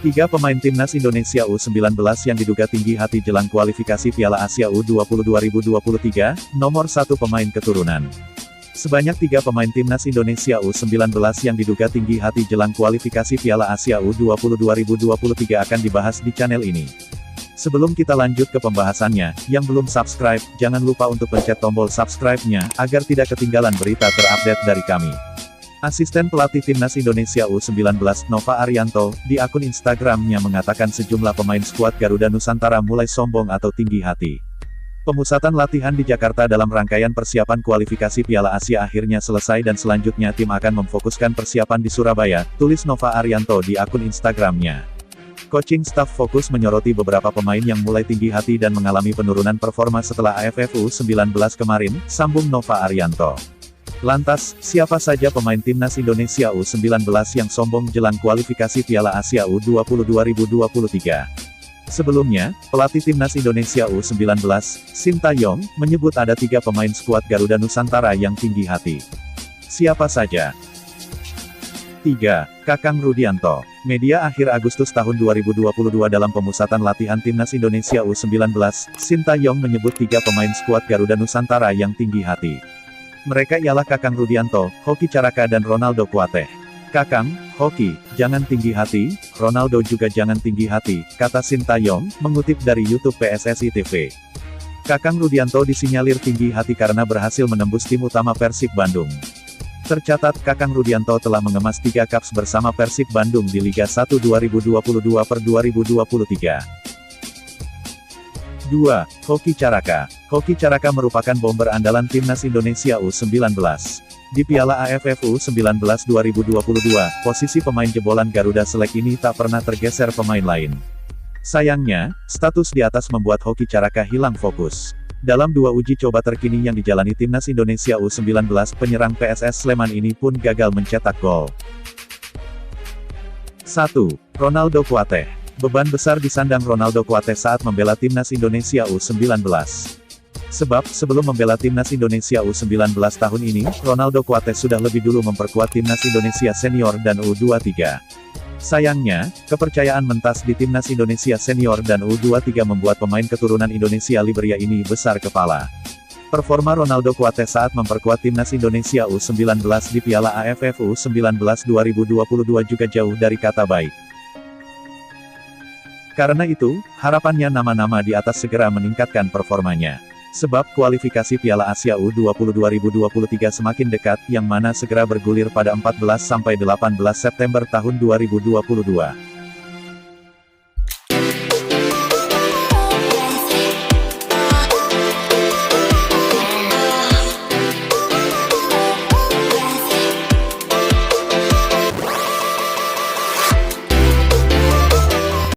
Tiga pemain timnas Indonesia U19 yang diduga tinggi hati jelang kualifikasi Piala Asia U20 2023, nomor 1 pemain keturunan. Sebanyak 3 pemain timnas Indonesia U19 yang diduga tinggi hati jelang kualifikasi Piala Asia U20 2023 akan dibahas di channel ini. Sebelum kita lanjut ke pembahasannya, yang belum subscribe, jangan lupa untuk pencet tombol subscribe-nya, agar tidak ketinggalan berita terupdate dari kami. Asisten pelatih timnas Indonesia U19 Nova Arianto, di akun Instagram-nya mengatakan sejumlah pemain skuad Garuda Nusantara mulai sombong atau tinggi hati. Pemusatan latihan di Jakarta dalam rangkaian persiapan kualifikasi Piala Asia akhirnya selesai dan selanjutnya tim akan memfokuskan persiapan di Surabaya, tulis Nova Arianto di akun Instagram-nya. Coaching staff fokus menyoroti beberapa pemain yang mulai tinggi hati dan mengalami penurunan performa setelah AFF U19 kemarin, sambung Nova Arianto. Lantas, siapa saja pemain timnas Indonesia U19 yang sombong jelang kualifikasi Piala Asia U20 2023? Sebelumnya, pelatih timnas Indonesia U19, Sintayong, menyebut ada 3 pemain skuad Garuda Nusantara yang tinggi hati. Siapa saja? 3. Kakang Rudianto. Media akhir Agustus tahun 2022 dalam pemusatan latihan timnas Indonesia U19, Sintayong menyebut 3 pemain skuad Garuda Nusantara yang tinggi hati. Mereka ialah Kakang Rudianto, Hoki Caraka dan Ronaldo Kuateh. Kakang, Hoki, jangan tinggi hati, Ronaldo juga jangan tinggi hati, kata Sintayong, mengutip dari YouTube PSSI TV. Kakang Rudianto disinyalir tinggi hati karena berhasil menembus tim utama Persib Bandung. Tercatat, Kakang Rudianto telah mengemas 3 caps bersama Persib Bandung di Liga 1 2022-2023. 2. Hoki Caraka. Hoki Caraka merupakan bomber andalan timnas Indonesia U19. Di Piala AFF U19 2022, posisi pemain jebolan Garuda Select ini tak pernah tergeser pemain lain. Sayangnya, status di atas membuat Hoki Caraka hilang fokus. Dalam 2 uji coba terkini yang dijalani timnas Indonesia U19, penyerang PSS Sleman ini pun gagal mencetak gol. 1. Ronaldo Kuateh. Beban besar disandang Ronaldo Kuateh saat membela timnas Indonesia U19. Sebab, sebelum membela timnas Indonesia U19 tahun ini, Ronaldo Kuateh sudah lebih dulu memperkuat timnas Indonesia senior dan U23. Sayangnya, kepercayaan mentas di timnas Indonesia senior dan U23 membuat pemain keturunan Indonesia Liberia ini besar kepala. Performa Ronaldo Kuateh saat memperkuat timnas Indonesia U19 di Piala AFF U19 2022 juga jauh dari kata baik. Karena itu, harapannya nama-nama di atas segera meningkatkan performanya. Sebab kualifikasi Piala Asia U20 2023 semakin dekat, yang mana segera bergulir pada 14-18 September tahun 2022.